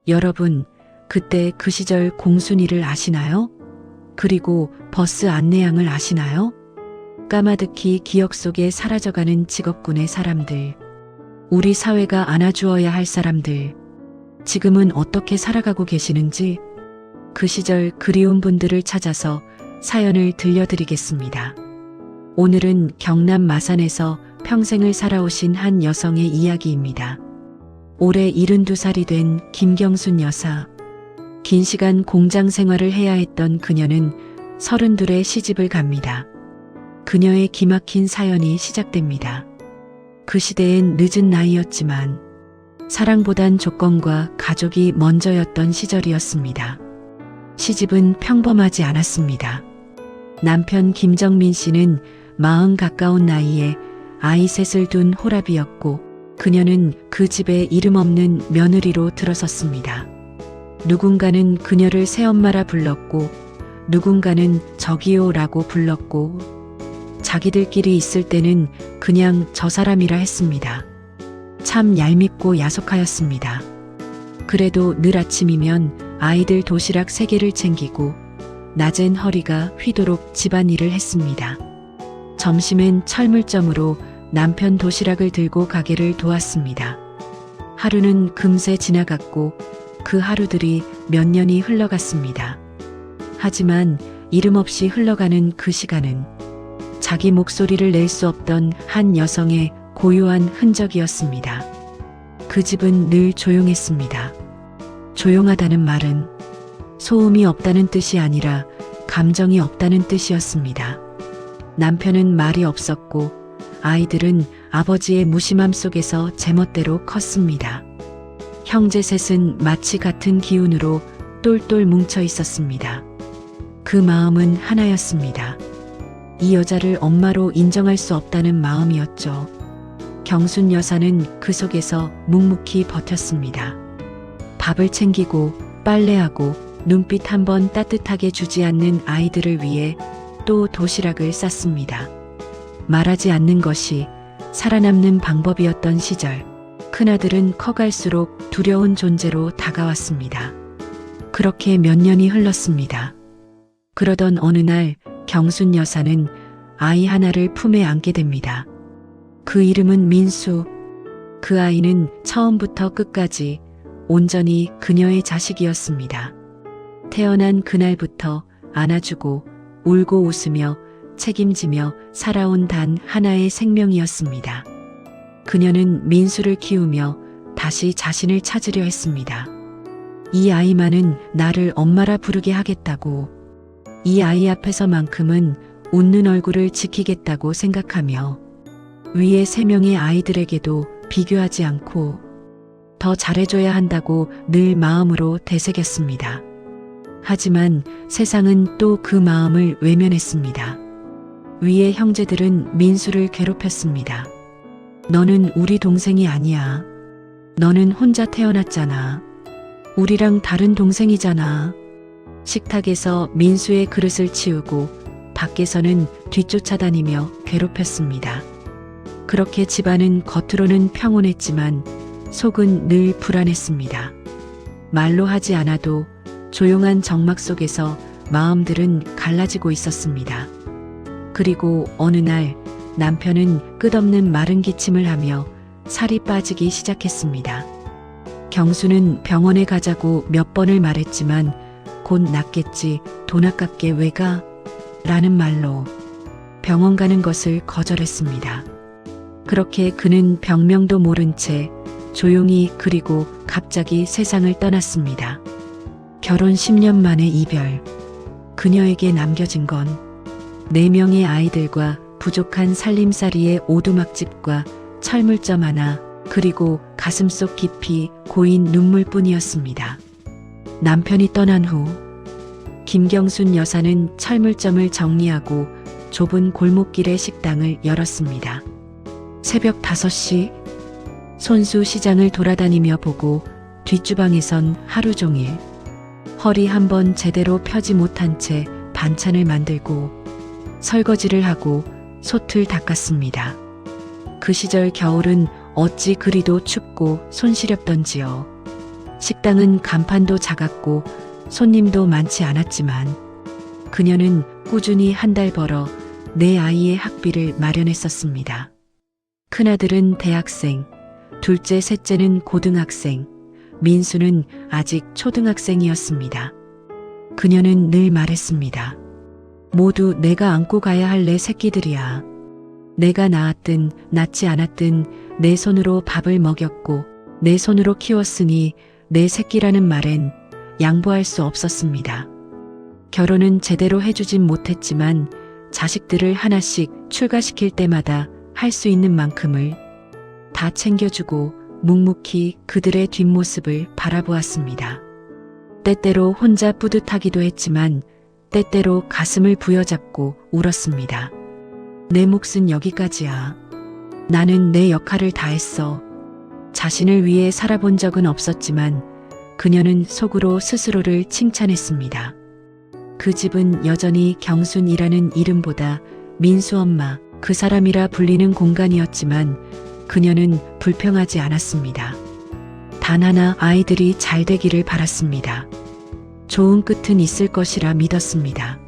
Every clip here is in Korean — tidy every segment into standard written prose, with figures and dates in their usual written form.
여러분, 그때 그 시절 공순이를 아시나요? 그리고 버스 안내양을 아시나요? 까마득히 기억 속에 사라져가는 직업군의 사람들. 우리 사회가 안아주어야 할 사람들. 지금은 어떻게 살아가고 계시는지 그 시절 그리운 분들을 찾아서 사연을 들려드리겠습니다. 오늘은 경남 마산에서 평생을 살아오신 한 여성의 이야기입니다. 올해 72살이 된 김경순 여사. 긴 시간 공장 생활을 해야 했던 그녀는 32에 시집을 갑니다. 그녀의 기막힌 사연이 시작됩니다. 그 시대엔 늦은 나이였지만 사랑보단 조건과 가족이 먼저였던 시절이었습니다. 시집은 평범하지 않았습니다. 남편 김정민 씨는 40 가까운 나이에 아이 셋을 둔 호랍이었고 그녀는 그 집에 이름 없는 며느리로 들어섰습니다. 누군가는 그녀를 새엄마라 불렀고 누군가는 저기요라고 불렀고 자기들끼리 있을 때는 그냥 저 사람이라 했습니다. 참 얄밉고 야속하였습니다. 그래도 늘 아침이면 아이들 도시락 3개를 챙기고 낮엔 허리가 휘도록 집안일을 했습니다. 점심엔 철물점으로 남편 도시락을 들고 가게를 도왔습니다. 하루는 금세 지나갔고 그 하루들이 몇 년이 흘러갔습니다. 하지만 이름 없이 흘러가는 그 시간은 자기 목소리를 낼 수 없던 한 여성의 고요한 흔적이었습니다. 그 집은 늘 조용했습니다. 조용하다는 말은 소음이 없다는 뜻이 아니라 감정이 없다는 뜻이었습니다. 남편은 말이 없었고 아이들은 아버지의 무심함 속에서 제멋대로 컸습니다. 형제 셋은 마치 같은 기운으로 똘똘 뭉쳐 있었습니다. 그 마음은 하나였습니다. 이 여자를 엄마로 인정할 수 없다는 마음이었죠. 경순 여사는 그 속에서 묵묵히 버텼습니다. 밥을 챙기고 빨래하고 눈빛 한번 따뜻하게 주지 않는 아이들을 위해 또 도시락을 쌌습니다. 말하지 않는 것이 살아남는 방법이었던 시절, 큰아들은 커갈수록 두려운 존재로 다가왔습니다. 그렇게 몇 년이 흘렀습니다. 그러던 어느 날 경순 여사는 아이 하나를 품에 안게 됩니다. 그 이름은 민수. 그 아이는 처음부터 끝까지 온전히 그녀의 자식이었습니다. 태어난 그날부터 안아주고 울고 웃으며 책임지며 살아온 단 하나의 생명이었습니다. 그녀는 민수를 키우며 다시 자신을 찾으려 했습니다. 이 아이만은 나를 엄마라 부르게 하겠다고, 이 아이 앞에서만큼은 웃는 얼굴을 지키겠다고 생각하며 위에 3명의 아이들에게도 비교하지 않고 더 잘해줘야 한다고 늘 마음으로 되새겼습니다. 하지만 세상은 또 그 마음을 외면했습니다. 위의 형제들은 민수를 괴롭혔습니다. 너는 우리 동생이 아니야. 너는 혼자 태어났잖아. 우리랑 다른 동생이잖아. 식탁에서 민수의 그릇을 치우고 밖에서는 뒤쫓아다니며 괴롭혔습니다. 그렇게 집안은 겉으로는 평온했지만 속은 늘 불안했습니다. 말로 하지 않아도 조용한 정막 속에서 마음들은 갈라지고 있었습니다. 그리고 어느 날 남편은 끝없는 마른 기침을 하며 살이 빠지기 시작했습니다. 경수는 병원에 가자고 몇 번을 말했지만 곧 낫겠지, 돈 아깝게 왜 가? 라는 말로 병원 가는 것을 거절했습니다. 그렇게 그는 병명도 모른 채 조용히 그리고 갑자기 세상을 떠났습니다. 결혼 10년 만에 이별. 그녀에게 남겨진 건 4명의 아이들과 부족한 살림살이의 오두막집과 철물점 하나, 그리고 가슴속 깊이 고인 눈물뿐이었습니다. 남편이 떠난 후 김경순 여사는 철물점을 정리하고 좁은 골목길의 식당을 열었습니다. 새벽 5시 손수 시장을 돌아다니며 보고 뒷주방에선 하루 종일 허리 한번 제대로 펴지 못한 채 반찬을 만들고 설거지를 하고 솥을 닦았습니다. 그 시절 겨울은 어찌 그리도 춥고 손시렵던지요. 식당은 간판도 작았고 손님도 많지 않았지만 그녀는 꾸준히 한 달 벌어 내 아이의 학비를 마련했었습니다. 큰아들은 대학생, 둘째, 셋째는 고등학생, 민수는 아직 초등학생이었습니다. 그녀는 늘 말했습니다. 모두 내가 안고 가야 할 내 새끼들이야. 내가 낳았든 낳지 않았든 내 손으로 밥을 먹였고 내 손으로 키웠으니 내 새끼라는 말엔 양보할 수 없었습니다. 결혼은 제대로 해주진 못했지만 자식들을 하나씩 출가시킬 때마다 할 수 있는 만큼을 다 챙겨주고 묵묵히 그들의 뒷모습을 바라보았습니다. 때때로 혼자 뿌듯하기도 했지만 때때로 가슴을 부여잡고 울었습니다. 내 몫은 여기까지야. 나는 내 역할을 다했어. 자신을 위해 살아본 적은 없었지만 그녀는 속으로 스스로를 칭찬했습니다. 그 집은 여전히 경순이라는 이름보다 민수 엄마, 그 사람이라 불리는 공간이었지만 그녀는 불평하지 않았습니다. 단 하나 아이들이 잘 되기를 바랐습니다. 좋은 끝은 있을 것이라 믿었습니다.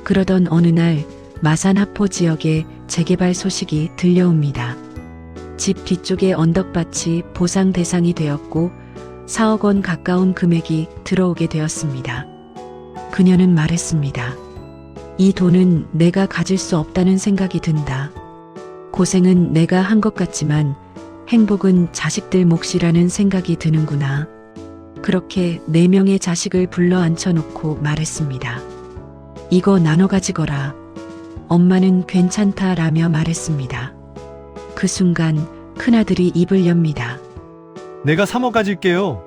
그러던 어느 날 마산 하포 지역에 재개발 소식이 들려옵니다. 집 뒤쪽의 언덕밭이 보상 대상이 되었고 4억 원 가까운 금액이 들어오게 되었습니다. 그녀는 말했습니다. 이 돈은 내가 가질 수 없다는 생각이 든다. 고생은 내가 한 것 같지만 행복은 자식들 몫이라는 생각이 드는구나. 그렇게 4명의 자식을 불러 앉혀놓고 말했습니다. 이거 나눠 가지거라. 엄마는 괜찮다라며 말했습니다. 그 순간 큰아들이 입을 엽니다. 내가 3억 가질게요.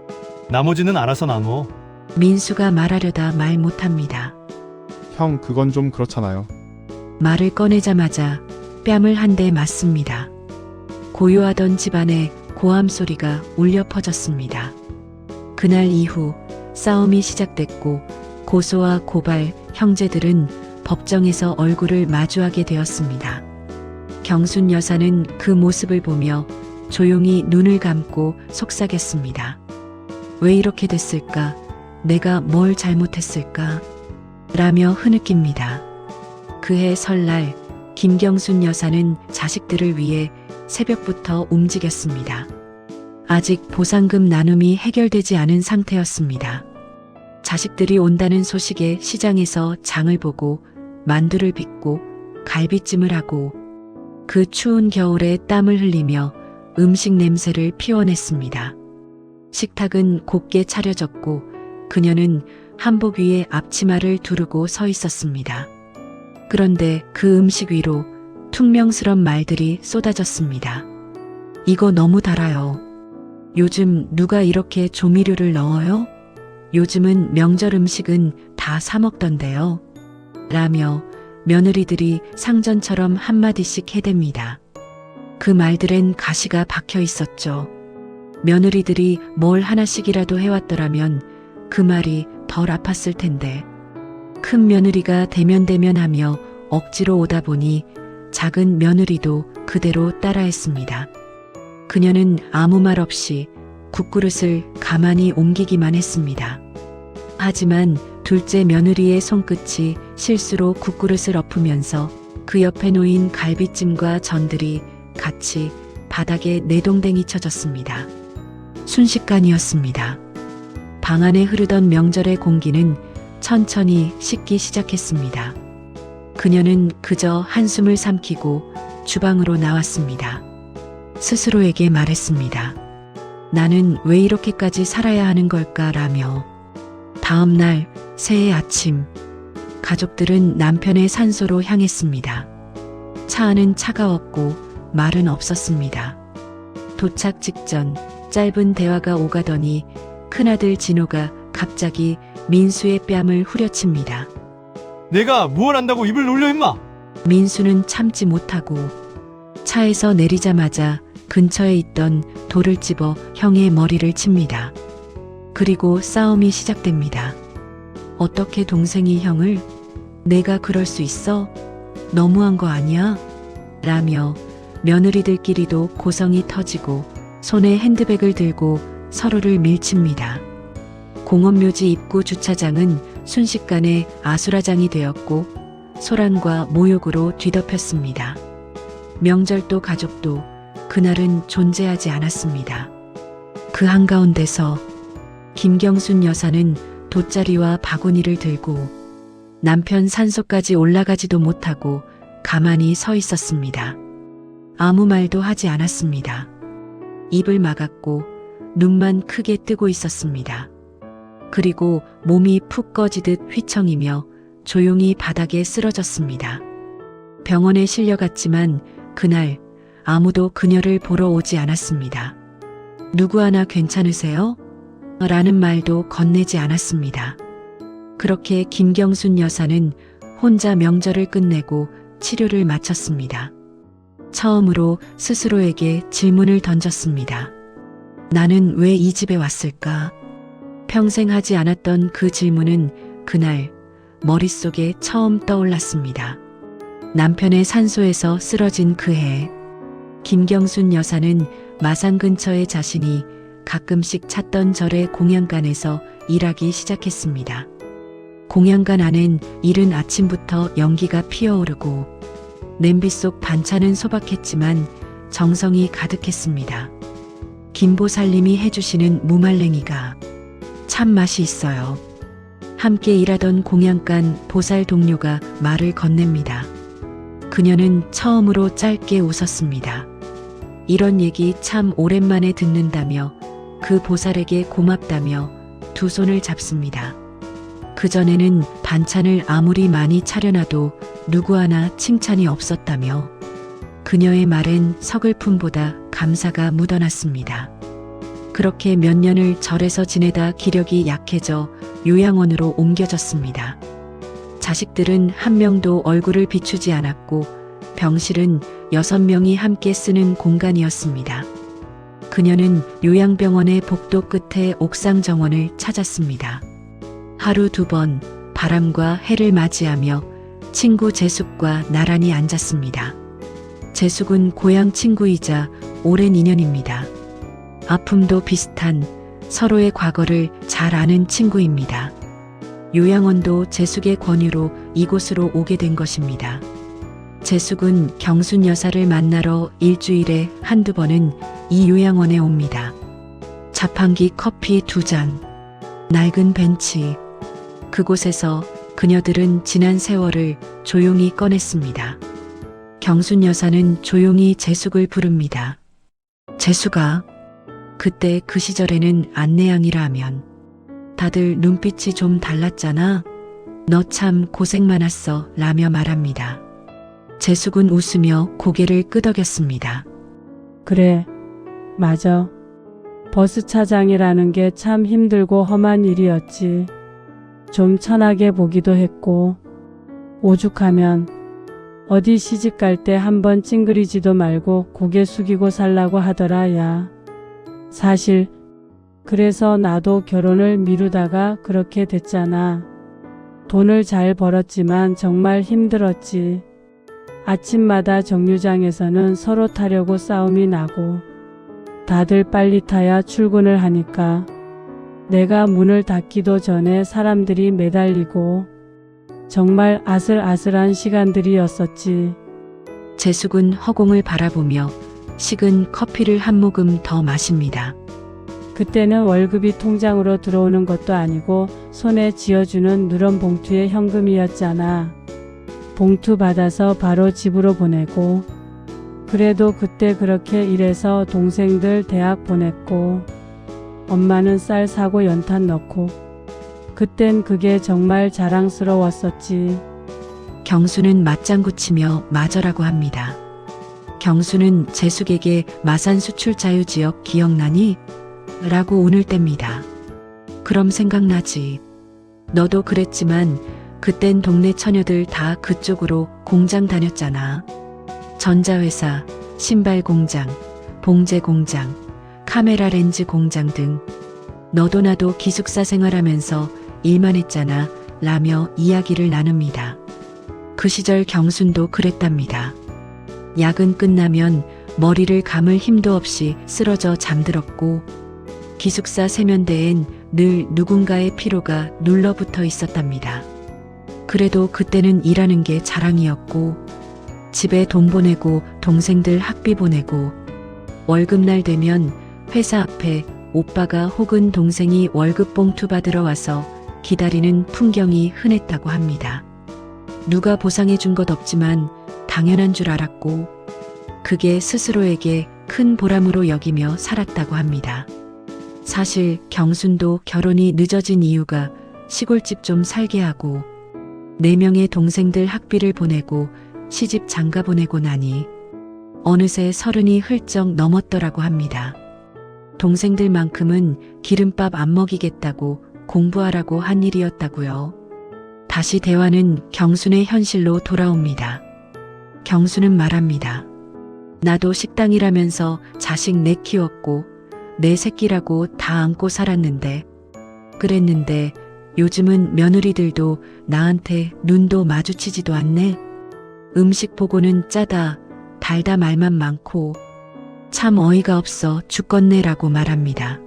나머지는 알아서 나눠. 민수가 말하려다 말 못합니다. 형, 그건 좀 그렇잖아요. 말을 꺼내자마자 뺨을 한 대 맞습니다. 고요하던 집안에 고함 소리가 울려 퍼졌습니다. 그날 이후 싸움이 시작됐고 고소와 고발, 형제들은 법정에서 얼굴을 마주하게 되었습니다. 경순 여사는 그 모습을 보며 조용히 눈을 감고 속삭였습니다. 왜 이렇게 됐을까? 내가 뭘 잘못했을까? 라며 흐느낍니다. 그해 설날 김경순 여사는 자식들을 위해 새벽부터 움직였습니다. 아직 보상금 나눔이 해결되지 않은 상태였습니다. 자식들이 온다는 소식에 시장에서 장을 보고 만두를 빚고 갈비찜을 하고 그 추운 겨울에 땀을 흘리며 음식 냄새를 피워냈습니다. 식탁은 곱게 차려졌고 그녀는 한복 위에 앞치마를 두르고 서 있었습니다. 그런데 그 음식 위로 퉁명스런 말들이 쏟아졌습니다. 이거 너무 달아요. 요즘 누가 이렇게 조미료를 넣어요? 요즘은 명절 음식은 다 사 먹던데요. 라며 며느리들이 상전처럼 한마디씩 해댑니다. 그 말들엔 가시가 박혀 있었죠. 며느리들이 뭘 하나씩이라도 해왔더라면 그 말이 덜 아팠을 텐데. 큰 며느리가 대면대면하며 억지로 오다 보니 작은 며느리도 그대로 따라했습니다. 그녀는 아무 말 없이 국그릇을 가만히 옮기기만 했습니다. 하지만 둘째 며느리의 손끝이 실수로 국그릇을 엎으면서 그 옆에 놓인 갈비찜과 전들이 같이 바닥에 내동댕이 쳐졌습니다. 순식간이었습니다. 방 안에 흐르던 명절의 공기는 천천히 식기 시작했습니다. 그녀는 그저 한숨을 삼키고 주방으로 나왔습니다. 스스로에게 말했습니다. 나는 왜 이렇게까지 살아야 하는 걸까라며. 다음 날 새해 아침 가족들은 남편의 산소로 향했습니다. 차 안은 차가웠고 말은 없었습니다. 도착 직전 짧은 대화가 오가더니 큰아들 진호가 갑자기 민수의 뺨을 후려칩니다. 내가 무얼 한다고 입을 놀려 임마. 민수는 참지 못하고 차에서 내리자마자 근처에 있던 돌을 집어 형의 머리를 칩니다. 그리고 싸움이 시작됩니다. 어떻게 동생이 형을? 내가 그럴 수 있어? 너무한 거 아니야? 라며 며느리들끼리도 고성이 터지고 손에 핸드백을 들고 서로를 밀칩니다. 공원묘지 입구 주차장은 순식간에 아수라장이 되었고 소란과 모욕으로 뒤덮였습니다. 명절도 가족도 그날은 존재하지 않았습니다. 그 한가운데서 김경순 여사는 돗자리와 바구니를 들고 남편 산소까지 올라가지도 못하고 가만히 서 있었습니다. 아무 말도 하지 않았습니다. 입을 막았고 눈만 크게 뜨고 있었습니다. 그리고 몸이 푹 꺼지듯 휘청이며 조용히 바닥에 쓰러졌습니다. 병원에 실려갔지만 그날 아무도 그녀를 보러 오지 않았습니다. 누구 하나 괜찮으세요? 라는 말도 건네지 않았습니다. 그렇게 김경순 여사는 혼자 명절을 끝내고 치료를 마쳤습니다. 처음으로 스스로에게 질문을 던졌습니다. 나는 왜 이 집에 왔을까? 평생 하지 않았던 그 질문은 그날 머릿속에 처음 떠올랐습니다. 남편의 산소에서 쓰러진 그 해, 김경순 여사는 마산 근처의 자신이 가끔씩 찾던 절의 공양간에서 일하기 시작했습니다. 공양간 안엔 이른 아침부터 연기가 피어오르고 냄비 속 반찬은 소박했지만 정성이 가득했습니다. 김보살님이 해주시는 무말랭이가 참 맛이 있어요. 함께 일하던 공양간 보살 동료가 말을 건넵니다. 그녀는 처음으로 짧게 웃었습니다. 이런 얘기 참 오랜만에 듣는다며 그 보살에게 고맙다며 두 손을 잡습니다. 그전에는 반찬을 아무리 많이 차려놔도 누구 하나 칭찬이 없었다며 그녀의 말엔 서글픔보다 감사가 묻어났습니다. 그렇게 몇 년을 절에서 지내다 기력이 약해져 요양원으로 옮겨졌습니다. 자식들은 한 명도 얼굴을 비추지 않았고 병실은 6명이 함께 쓰는 공간이었습니다. 그녀는 요양병원의 복도 끝에 옥상 정원을 찾았습니다. 하루 2번 바람과 해를 맞이하며 친구 재숙과 나란히 앉았습니다. 재숙은 고향 친구이자 오랜 인연입니다. 아픔도 비슷한 서로의 과거를 잘 아는 친구입니다. 요양원도 재숙의 권유로 이곳으로 오게 된 것입니다. 재숙은 경순 여사를 만나러 일주일에 한두 번은 이 요양원에 옵니다. 자판기 커피 2잔, 낡은 벤치. 그곳에서 그녀들은 지난 세월을 조용히 꺼냈습니다. 경순 여사는 조용히 재숙을 부릅니다. 재숙아. 그때 그 시절에는 안내양이라 하면 다들 눈빛이 좀 달랐잖아. 너 참 고생 많았어 라며 말합니다. 재숙은 웃으며 고개를 끄덕였습니다. 그래, 맞아. 버스 차장이라는 게 참 힘들고 험한 일이었지. 좀 천하게 보기도 했고, 오죽하면 어디 시집 갈 때 한번 찡그리지도 말고 고개 숙이고 살라고 하더라, 야. 사실 그래서 나도 결혼을 미루다가 그렇게 됐잖아. 돈을 잘 벌었지만 정말 힘들었지. 아침마다 정류장에서는 서로 타려고 싸움이 나고 다들 빨리 타야 출근을 하니까 내가 문을 닫기도 전에 사람들이 매달리고 정말 아슬아슬한 시간들이었었지. 재숙은 허공을 바라보며 식은 커피를 한 모금 더 마십니다. 그때는 월급이 통장으로 들어오는 것도 아니고 손에 쥐어주는 누런 봉투의 현금이었잖아. 봉투 받아서 바로 집으로 보내고 그래도 그때 그렇게 일해서 동생들 대학 보냈고 엄마는 쌀 사고 연탄 넣고 그땐 그게 정말 자랑스러웠었지. 경수는 맞장구 치며 맞으라고 합니다. 경수는 재숙에게 마산 수출자유지역 기억나니? 라고 운을 뗍니다. 그럼 생각나지. 너도 그랬지만 그땐 동네 처녀들 다 그쪽으로 공장 다녔잖아. 전자회사, 신발 공장, 봉제 공장, 카메라 렌즈 공장 등. 너도 나도 기숙사 생활하면서 일만 했잖아. 라며 이야기를 나눕니다. 그 시절 경순도 그랬답니다. 야근 끝나면 머리를 감을 힘도 없이 쓰러져 잠들었고 기숙사 세면대엔 늘 누군가의 피로가 눌러붙어 있었답니다. 그래도 그때는 일하는 게 자랑이었고, 집에 돈 보내고 동생들 학비 보내고, 월급날 되면 회사 앞에 오빠가 혹은 동생이 월급 봉투 받으러 와서 기다리는 풍경이 흔했다고 합니다. 누가 보상해 준 것 없지만 당연한 줄 알았고, 그게 스스로에게 큰 보람으로 여기며 살았다고 합니다. 사실 경순도 결혼이 늦어진 이유가 시골집 좀 살게 하고 4명의 동생들 학비를 보내고 시집 장가 보내고 나니 어느새 30이 훌쩍 넘었더라고 합니다. 동생들만큼은 기름밥 안 먹이겠다고 공부하라고 한 일이었다고요. 다시 대화는 경순의 현실로 돌아옵니다. 경순은 말합니다. 나도 식당이라면서 자식 내 키웠고 내 새끼라고 다 안고 살았는데, 그랬는데 요즘은 며느리들도 나한테 눈도 마주치지도 않네. 음식 보고는 짜다, 달다 말만 많고 참 어이가 없어 죽겠네라고 말합니다.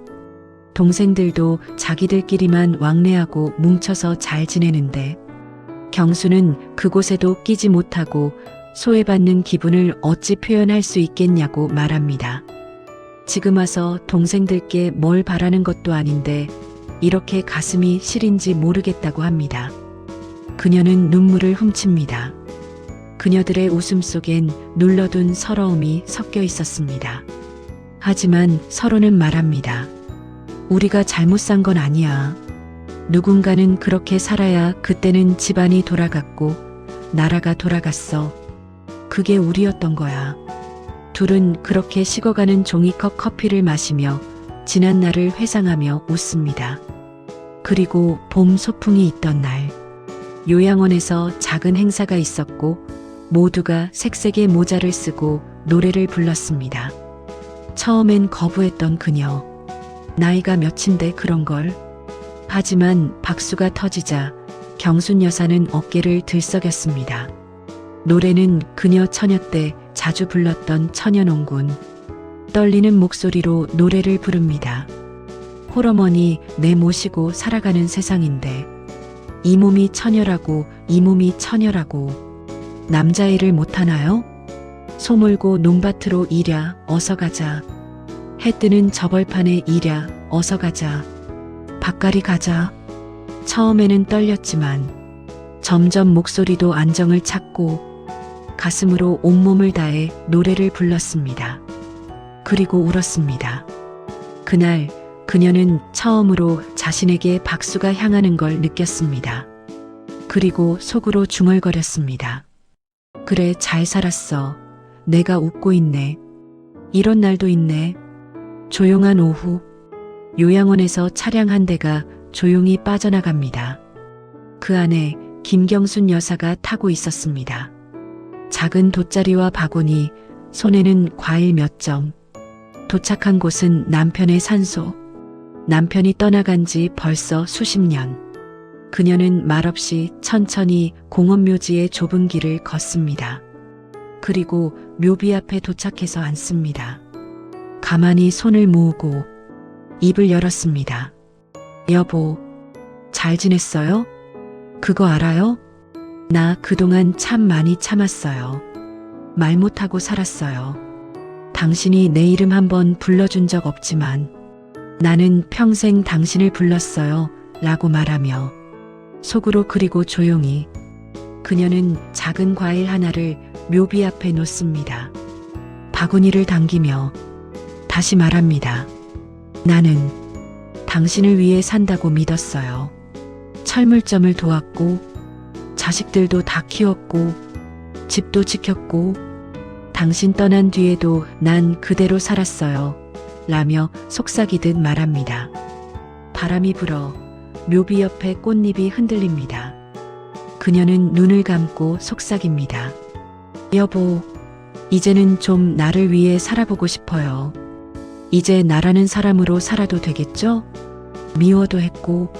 동생들도 자기들끼리만 왕래하고 뭉쳐서 잘 지내는데 경수는 그곳에도 끼지 못하고 소외받는 기분을 어찌 표현할 수 있겠냐고 말합니다. 지금 와서 동생들께 뭘 바라는 것도 아닌데 이렇게 가슴이 시린지 모르겠다고 합니다. 그녀는 눈물을 훔칩니다. 그녀들의 웃음 속엔 눌러둔 서러움이 섞여 있었습니다. 하지만 서로는 말합니다. 우리가 잘못 산 건 아니야. 누군가는 그렇게 살아야 그때는 집안이 돌아갔고 나라가 돌아갔어. 그게 우리였던 거야. 둘은 그렇게 식어가는 종이컵 커피를 마시며 지난 날을 회상하며 웃습니다. 그리고 봄 소풍이 있던 날, 요양원에서 작은 행사가 있었고 모두가 색색의 모자를 쓰고 노래를 불렀습니다. 처음엔 거부했던 그녀. 나이가 몇인데 그런 걸. 하지만 박수가 터지자 경순 여사는 어깨를 들썩였습니다. 노래는 그녀 처녀 때 자주 불렀던 처녀농군. 떨리는 목소리로 노래를 부릅니다. 홀어머니 내 모시고 살아가는 세상인데 이 몸이 처녀라고 이 몸이 처녀라고 남자일을 못하나요? 소 몰고 농밭으로 일야 어서 가자. 해 뜨는 저벌판에 일야 어서 가자. 밭갈이 가자. 처음에는 떨렸지만 점점 목소리도 안정을 찾고 가슴으로 온몸을 다해 노래를 불렀습니다. 그리고 울었습니다. 그날 그녀는 처음으로 자신에게 박수가 향하는 걸 느꼈습니다. 그리고 속으로 중얼거렸습니다. 그래, 잘 살았어. 내가 웃고 있네. 이런 날도 있네. 조용한 오후, 요양원에서 차량 한 대가 조용히 빠져나갑니다. 그 안에 김경순 여사가 타고 있었습니다. 작은 돗자리와 바구니, 손에는 과일 몇 점. 도착한 곳은 남편의 산소. 남편이 떠나간 지 벌써 수십 년. 그녀는 말없이 천천히 공원묘지의 좁은 길을 걷습니다. 그리고 묘비 앞에 도착해서 앉습니다. 가만히 손을 모으고 입을 열었습니다. 여보, 잘 지냈어요? 그거 알아요? 나 그동안 참 많이 참았어요. 말 못하고 살았어요. 당신이 내 이름 한번 불러준 적 없지만 나는 평생 당신을 불렀어요. 라고 말하며 속으로 그리고 조용히 그녀는 작은 과일 하나를 묘비 앞에 놓습니다. 바구니를 당기며 다시 말합니다. 나는 당신을 위해 산다고 믿었어요. 철물점을 도왔고 자식들도 다 키웠고 집도 지켰고 당신 떠난 뒤에도 난 그대로 살았어요. 라며 속삭이듯 말합니다. 바람이 불어 묘비 옆에 꽃잎이 흔들립니다. 그녀는 눈을 감고 속삭입니다. 여보, 이제는 좀 나를 위해 살아보고 싶어요. 이제 나라는 사람으로 살아도 되겠죠? 미워도 했고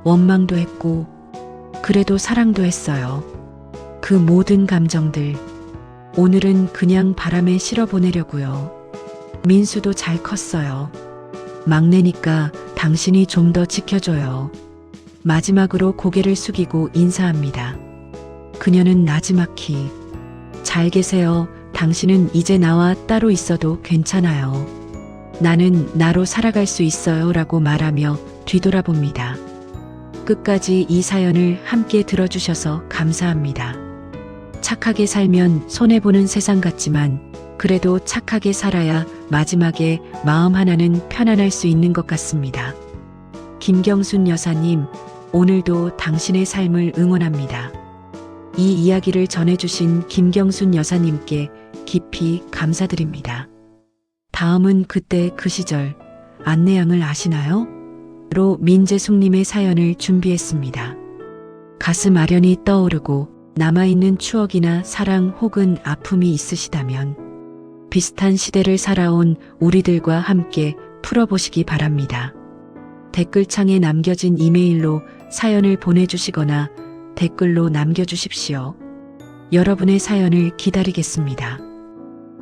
원망도 했고 그래도 사랑도 했어요. 그 모든 감정들 오늘은 그냥 바람에 실어보내려고요. 민수도 잘 컸어요. 막내니까 당신이 좀 더 지켜줘요. 마지막으로 고개를 숙이고 인사합니다. 그녀는 나지막히 잘 계세요. 당신은 이제 나와 따로 있어도 괜찮아요. 나는 나로 살아갈 수 있어요. 라고 말하며 뒤돌아봅니다. 끝까지 이 사연을 함께 들어주셔서 감사합니다. 착하게 살면 손해보는 세상 같지만 그래도 착하게 살아야 마지막에 마음 하나는 편안할 수 있는 것 같습니다. 김경순 여사님, 오늘도 당신의 삶을 응원합니다. 이 이야기를 전해주신 김경순 여사님께 깊이 감사드립니다. 다음은 그때 그 시절 안내양을 아시나요? 로 민재숙님의 사연을 준비했습니다. 가슴 아련히 떠오르고 남아있는 추억이나 사랑 혹은 아픔이 있으시다면 비슷한 시대를 살아온 우리들과 함께 풀어보시기 바랍니다. 댓글창에 남겨진 이메일로 사연을 보내주시거나 댓글로 남겨주십시오. 여러분의 사연을 기다리겠습니다.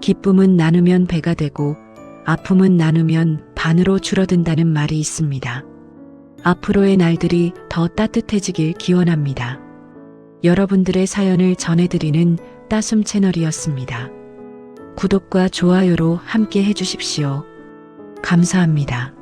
기쁨은 나누면 배가 되고 아픔은 나누면 반으로 줄어든다는 말이 있습니다. 앞으로의 날들이 더 따뜻해지길 기원합니다. 여러분들의 사연을 전해드리는 따숨 채널이었습니다. 구독과 좋아요로 함께 해주십시오. 감사합니다.